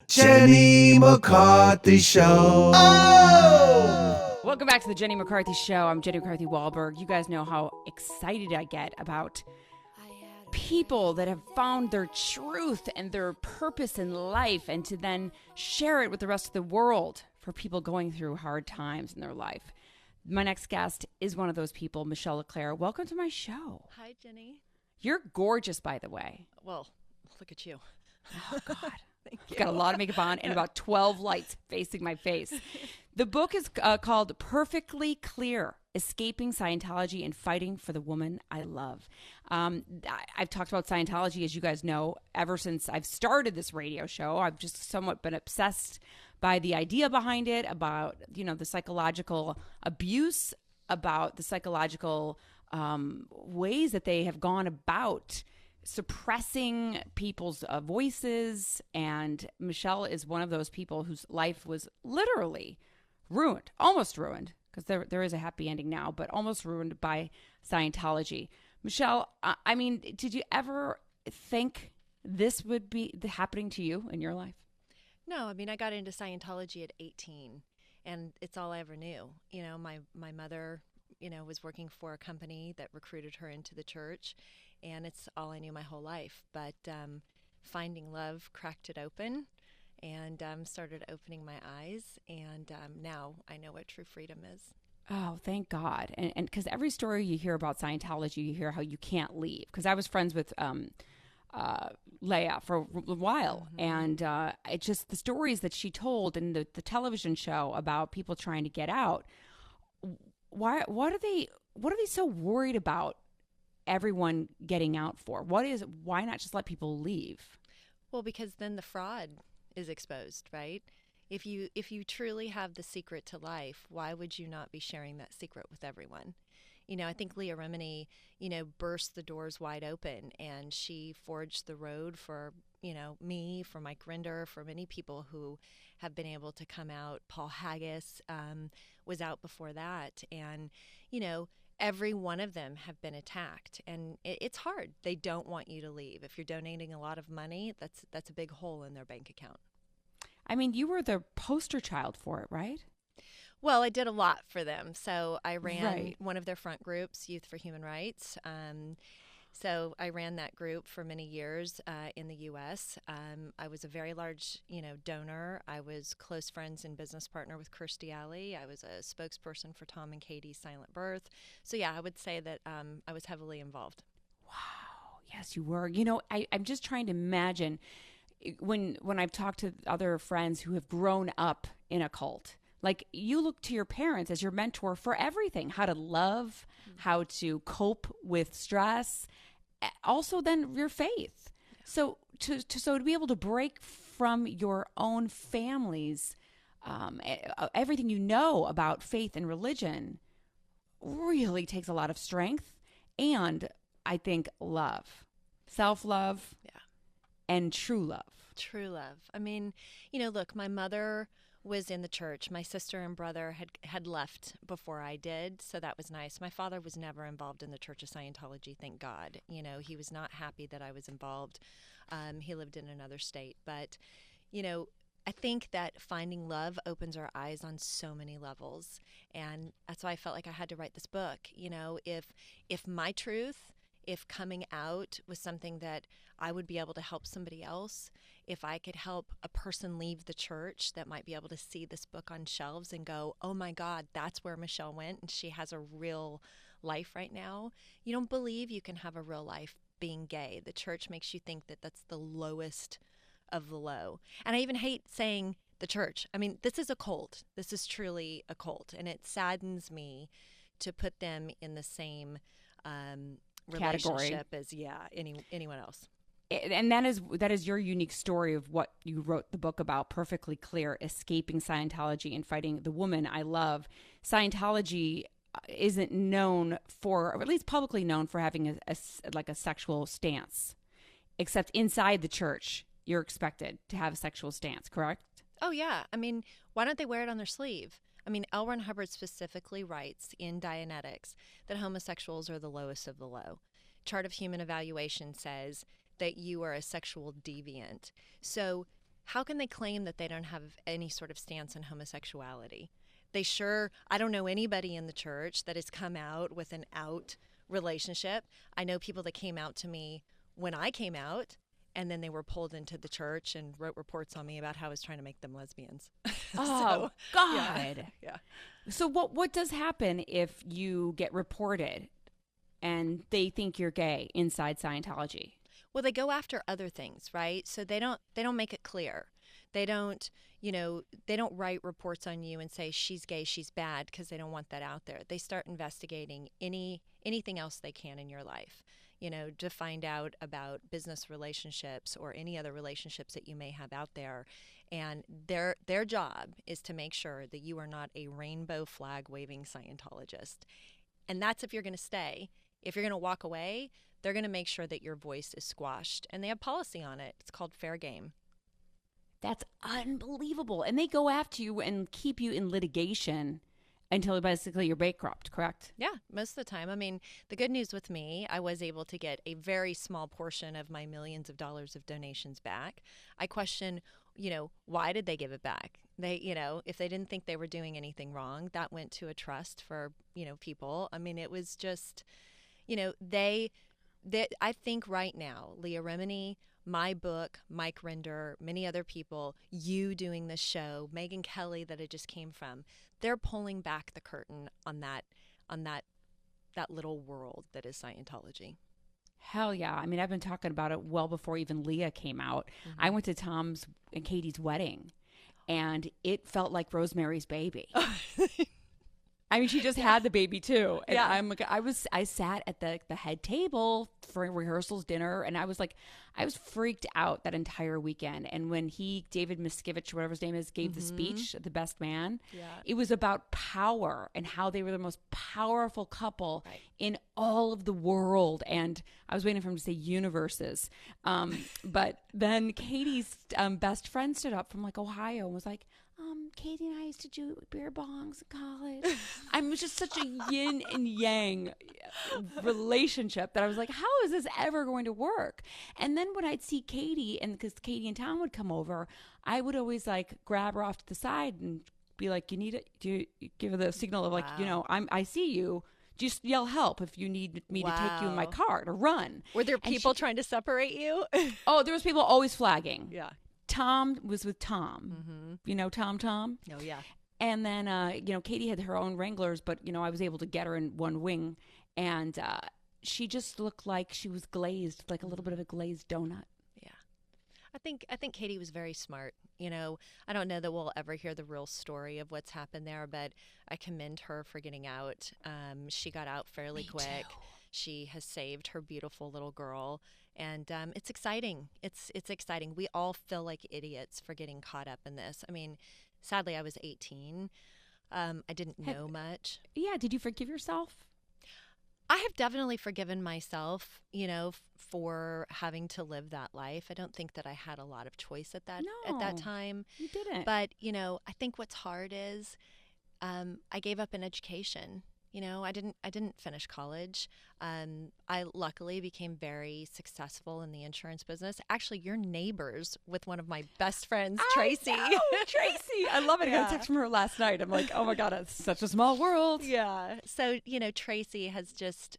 Jenny McCarthy Show. Oh! Welcome back to the Jenny McCarthy Show. I'm Jenny McCarthy Wahlberg. You guys know how excited I get about people that have found their truth and their purpose in life, and to then share it with the rest of the world for people going through hard times in their life. My next guest is one of those people, Michelle LeClair. Welcome to my show. Hi, Jenny. You're gorgeous, by the way. Well, look at you. Oh, God. Thank you. I've got a lot of makeup on and about 12 lights facing my face. The book is called Perfectly Clear, Escaping Scientology and Fighting for the Woman I Love. I've talked about Scientology, as you guys know, ever since I've started this radio show. I've just somewhat been obsessed by the idea behind it, about, you know, the psychological abuse, about the psychological ways that they have gone about suppressing people's voices. And Michelle is one of those people whose life was literally ruined, almost ruined, because there is a happy ending now, but almost ruined by Scientology. Michelle, I mean, did you ever think this would be happening to you in your life? No, I mean, I got into Scientology at 18, and it's all I ever knew. You know, my mother, you know, was working for a company that recruited her into the church, and it's all I knew my whole life. But finding love cracked it open and started opening my eyes, and now I know what true freedom is. Oh, thank God. And because every story you hear about Scientology, you hear how you can't leave. Because I was friends with Leah for a while, and it just, the stories that she told in the television show about people trying to get out. What are they so worried about everyone getting out for? Why not just let people leave? Well, because then the fraud is exposed, right? If you truly have the secret to life, why would you not be sharing that secret with everyone? You know, I think Leah Remini, you know, burst the doors wide open, and she forged the road for, you know, me, for Mike Rinder, for many people who have been able to come out. Paul Haggis was out before that, and, you know, every one of them have been attacked, and it's hard. They don't want you to leave. If you're donating a lot of money, that's a big hole in their bank account. I mean, you were the poster child for it, right? Well, I did a lot for them. So I ran one of their front groups, Youth for Human Rights. So I ran that group for many years in the U.S. I was a very large, you know, donor. I was close friends and business partner with Kirstie Alley. I was a spokesperson for Tom and Katie's Silent Birth. So yeah, I would say that I was heavily involved. Wow. Yes, you were. You know, I'm just trying to imagine when I've talked to other friends who have grown up in a cult. Like, you look to your parents as your mentor for everything, how to love, how to cope with stress, also then your faith. So to be able to break from your own family's, everything you know about faith and religion really takes a lot of strength, and I think love, self-love, and true love. True love. I mean, you know, look, my mother was in the church. My sister and brother had left before I did, so that was nice. My father was never involved in the Church of Scientology, thank God. You know, he was not happy that I was involved. He lived in another state. But, you know, I think that finding love opens our eyes on so many levels, and that's why I felt like I had to write this book. You know, if my truth, if coming out was something that I would be able to help somebody else, if I could help a person leave the church that might be able to see this book on shelves and go, oh my God, that's where Michelle went, and she has a real life right now. You don't believe you can have a real life being gay. The church makes you think that that's the lowest of the low. And I even hate saying the church. I mean, this is a cult. This is truly a cult. And it saddens me to put them in the same relationship as anyone else. And that is your unique story of what you wrote the book about, Perfectly Clear, Escaping Scientology and Fighting the Woman I Love. Scientology isn't known for, or at least publicly known for, having a sexual stance, except inside the church you're expected to have a sexual stance, correct? Oh yeah. I mean, why don't they wear it on their sleeve? I mean, L. Ron Hubbard specifically writes in Dianetics that homosexuals are the lowest of the low. Chart of Human Evaluation says that you are a sexual deviant. So how can they claim that they don't have any sort of stance on homosexuality? I don't know anybody in the church that has come out with an out relationship. I know people that came out to me when I came out, and then they were pulled into the church and wrote reports on me about how I was trying to make them lesbians. Oh, God. Yeah. So what does happen if you get reported and they think you're gay inside Scientology? Well, they go after other things, right? So they don't make it clear. They don't, they don't write reports on you and say she's gay, she's bad, because they don't want that out there. They start investigating anything else they can in your life, to find out about business relationships or any other relationships that you may have out there. And their job is to make sure that you are not a rainbow flag waving Scientologist. And that's if you're going to stay. If you're going to walk away, they're going to make sure that your voice is squashed. And they have policy on it. It's called fair game. That's unbelievable. And they go after you and keep you in litigation until basically you're bankrupt, correct? Yeah, most of the time. I mean, the good news with me, I was able to get a very small portion of my millions of dollars of donations back. I question, why did they give it back? They, if they didn't think they were doing anything wrong, that went to a trust for, people. I mean, it was just, I think right now, Leah Remini, my book, Mike Rinder, many other people, you doing this show, Megyn Kelly that it just came from, they're pulling back the curtain on that little world that is Scientology. Hell yeah. I mean, I've been talking about it well before even Leah came out. Mm-hmm. I went to Tom's and Katie's wedding, and it felt like Rosemary's Baby. I mean, she just had the baby too. And I sat at the head table for rehearsals, dinner, and I was freaked out that entire weekend. And when David Miscavige, whatever his name is, gave the speech, The Best Man, it was about power and how they were the most powerful couple in all of the world. And I was waiting for him to say universes. But then Katie's best friend stood up from Ohio and was like, Katie and I used to do beer bongs in college. I was just such a yin and yang relationship that I was like, how is this ever going to work? And then when I'd see Katie, and because Katie and Tom would come over, I would always grab her off to the side and be like, you need it? Do you give her the signal of I see you. Just yell help if you need me to take you in my car to run. Were there people trying to separate you? Oh, there was people always flagging. Yeah. Tom was with Tom. Mm-hmm. Tom? Oh, yeah. And then, Katie had her own Wranglers, but, I was able to get her in one wing. And she just looked like she was glazed, like a little bit of a glazed donut. Yeah. I think Katie was very smart. I don't know that we'll ever hear the real story of what's happened there, but I commend her for getting out. She got out fairly quick. Too. She has saved her beautiful little girl. And it's exciting. It's exciting. We all feel like idiots for getting caught up in this. I mean, sadly, I was 18. I didn't know much. Yeah. Did you forgive yourself? I have definitely forgiven myself, for having to live that life. I don't think that I had a lot of choice at that time. You didn't. But, I think what's hard is I gave up an education. I didn't finish college. I luckily became very successful in the insurance business. Actually, you're neighbors with one of my best friends, Tracy. Tracy. I love it. I got a text from her last night. I'm like, oh my God, it's such a small world. Yeah. So, Tracy has just,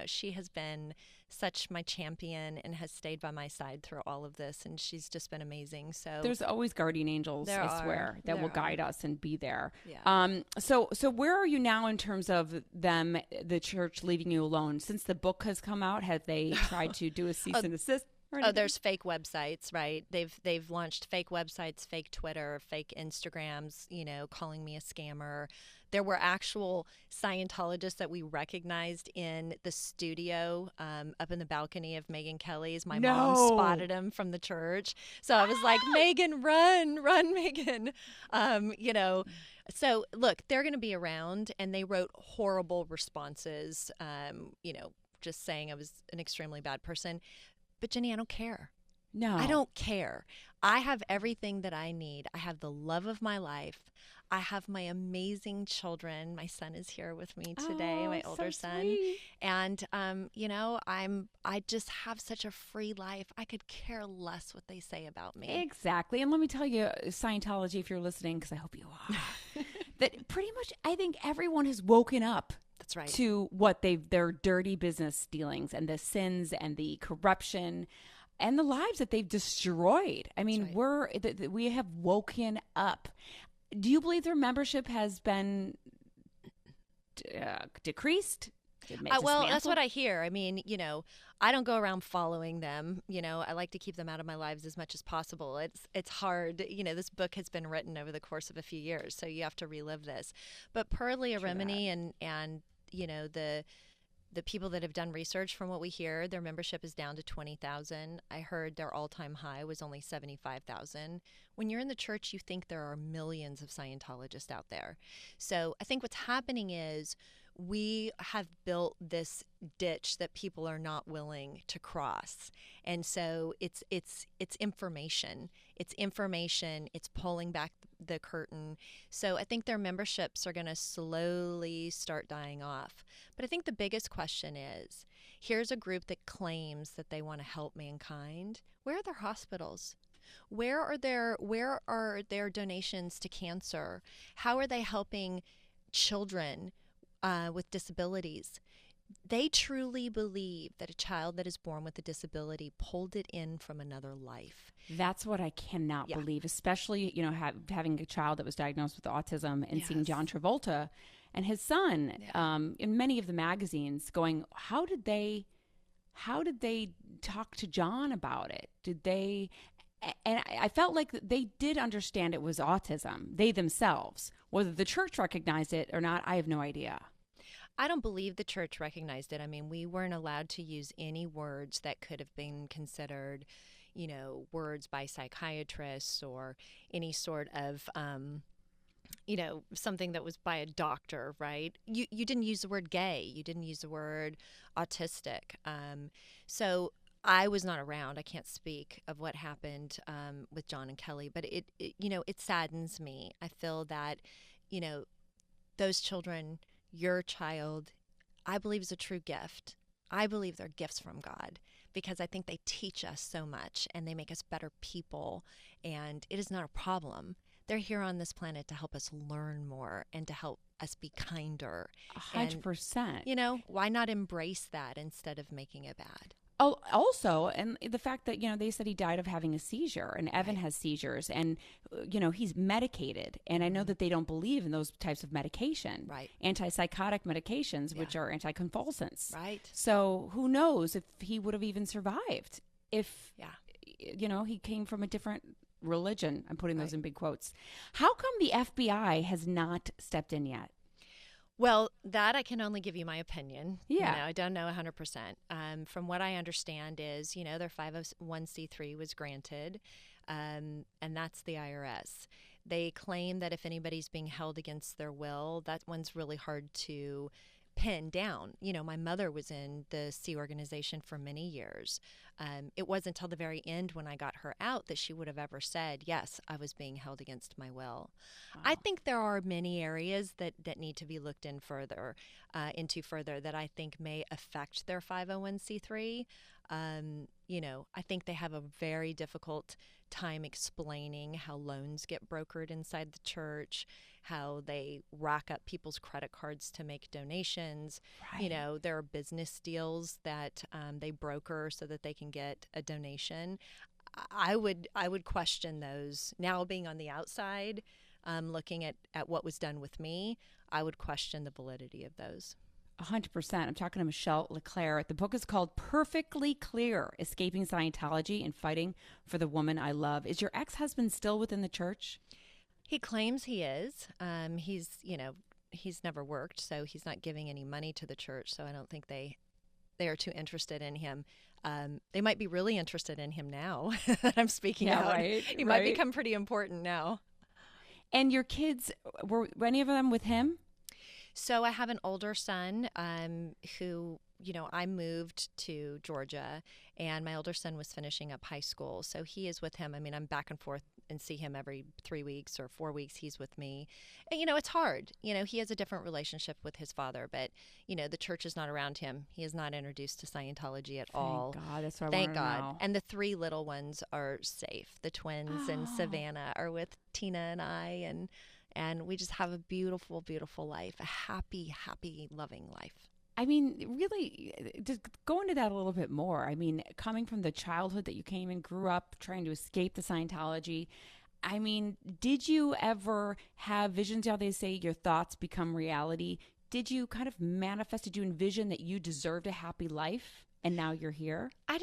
she has been such my champion and has stayed by my side through all of this, and she's just been amazing. So there's always guardian angels, I swear, that will guide us and be there. Yeah. So where are you now in terms of the church leaving you alone? Since the book has come out, have they tried to do a cease and desist? Oh, there's fake websites, right? They've launched fake websites, fake Twitter, fake Instagrams, calling me a scammer. There were actual Scientologists that we recognized in the studio up in the balcony of Megyn Kelly's. My mom spotted him from the church. So I was like, Megyn, run, Megyn. So look, they're going to be around, and they wrote horrible responses, just saying I was an extremely bad person. But Jenny, I don't care. No. I don't care. I have everything that I need. I have the love of my life. I have my amazing children. My son is here with me today, my older son. Sweet. And I just have such a free life. I could care less what they say about me. Exactly. And let me tell you, Scientology, if you're listening, because I hope you are, that pretty much I think everyone has woken up. That's right. To what their dirty business dealings and the sins and the corruption and the lives that they've destroyed. I mean, we have woken up. Do you believe their membership has been decreased? Well, that's what I hear. I mean, I don't go around following them. I like to keep them out of my lives as much as possible. It's hard. This book has been written over the course of a few years, so you have to relive this. But per Leah Remini and the people that have done research, from what we hear, their membership is down to 20,000. I heard their all-time high was only 75,000. When you're in the church, you think there are millions of Scientologists out there. So I think what's happening is we have built this ditch that people are not willing to cross. And so it's information. It's information. It's pulling back the curtain. So I think their memberships are going to slowly start dying off. But I think the biggest question is, here's a group that claims that they want to help mankind. Where are their hospitals? Where are their donations to cancer? How are they helping children with disabilities? They truly believe that a child that is born with a disability pulled it in from another life. That's what I cannot believe, especially, having a child that was diagnosed with autism and seeing John Travolta and his son in many of the magazines going, how did they talk to John about it? And I felt like they did understand it was autism, they themselves. Whether the church recognized it or not, I have no idea. I don't believe the church recognized it. I mean, we weren't allowed to use any words that could have been considered, words by psychiatrists or any sort of, something that was by a doctor, right? You didn't use the word gay. You didn't use the word autistic. So I was not around. I can't speak of what happened with John and Kelly, but it saddens me. I feel that, those children, your child, I believe is a true gift. I believe they're gifts from God because I think they teach us so much and they make us better people, and it is not a problem. They're here on this planet to help us learn more and to help us be kinder. 100%. Why not embrace that instead of making it bad? Oh, also, and the fact that, they said he died of having a seizure, and Evan has seizures, and, he's medicated. And I know that they don't believe in those types of medication, right? Antipsychotic medications, which are anticonvulsants. Right. So who knows if he would have even survived if, he came from a different religion. I'm putting those in big quotes. How come the FBI has not stepped in yet? Well, that I can only give you my opinion. Yeah. I don't know 100%. From what I understand is, their 501c3 was granted, and that's the IRS. They claim that if anybody's being held against their will, that one's really hard to pin down. My mother was in the C organization for many years. It wasn't until the very end when I got her out that she would have ever said, yes, I was being held against my will. Wow. I think there are many areas that need to be looked into further that I think may affect their 501c3. I think they have a very difficult time explaining how loans get brokered inside the church, how they rack up people's credit cards to make donations. Right. There are business deals that they broker so that they can get a donation. I would question those. Now, being on the outside, looking at what was done with me, I would question the validity of those. 100%. I'm talking to Michelle LeClair. The book is called Perfectly Clear, Escaping Scientology and Fighting for the Woman I Love. Is your ex-husband still within the church? He claims he is. He's never worked, so he's not giving any money to the church, so I don't think they are too interested in him. They might be really interested in him now that I'm speaking out. Right, he might become pretty important now. And your kids, were any of them with him? So I have an older son who I moved to Georgia, and my older son was finishing up high school. So he is with him. I mean, I'm back and forth and see him every 3 weeks or 4 weeks. He's with me. And, it's hard. He has a different relationship with his father, but, the church is not around him. He is not introduced to Scientology at all. Thank God. That's what I Thank want to God. know. And the 3 little ones are safe. The twins and Savannah are with Tina and I, and we just have a beautiful, beautiful life, a happy, happy, loving life. I mean, really, just go into that a little bit more. I mean, coming from the childhood that you came and grew up trying to escape the Scientology, I mean, did you ever have visions? How they say your thoughts become reality. Did you kind of manifest? Did you envision that you deserved a happy life and now you're here? I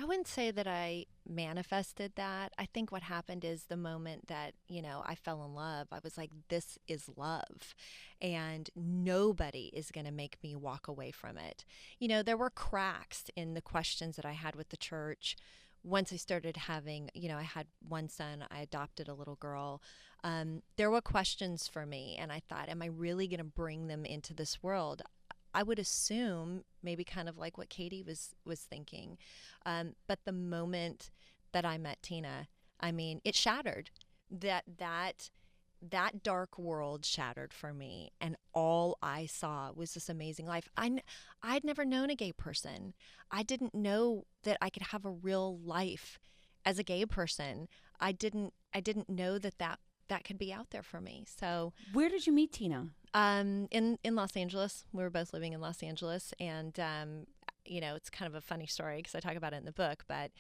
wouldn't say that I manifested that. I think what happened is the moment that, I fell in love, I was like, this is love. And nobody is going to make me walk away from it. There were cracks in the questions that I had with the church. Once I started having, I had one son, I adopted a little girl. There were questions for me. And I thought, am I really going to bring them into this world? I would assume maybe kind of like what Katie was thinking. But the moment that I met Tina, I mean, it shattered. That dark world shattered for me, and all I saw was this amazing life. I'd never known a gay person. I didn't know that I could have a real life as a gay person. I didn't know that could be out there for me. So where did you meet Tina? In Los Angeles. We were both living in Los Angeles, and it's kind of a funny story because I talk about it in the book, but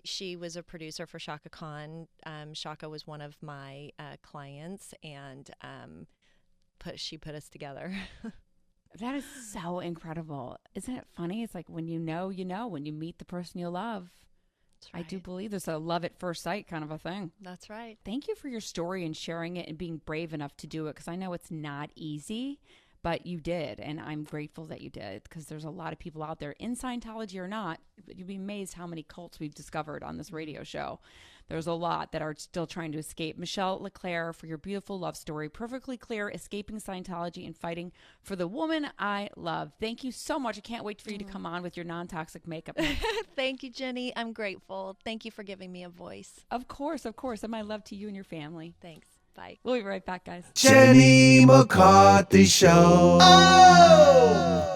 she was a producer for Shaka Khan. Shaka was one of my clients, and she put us together. That is so incredible. Isn't it funny? It's like when you know, when you meet the person you love. Right. I do believe there's a love at first sight kind of a thing. That's right. Thank you for your story and sharing it and being brave enough to do it, because I know it's not easy, but you did. And I'm grateful that you did, because there's a lot of people out there, in Scientology or not. You'd be amazed how many cults we've discovered on this radio show. There's a lot that are still trying to escape. Michelle LeClair, for your beautiful love story, Perfectly Clear, Escaping Scientology and Fighting for the Woman I Love. Thank you so much. I can't wait for you to come on with your non-toxic makeup. Thank you, Jenny. I'm grateful. Thank you for giving me a voice. Of course. And my love to you and your family. Thanks. Bye. We'll be right back, guys. Jenny McCarthy Show. Oh!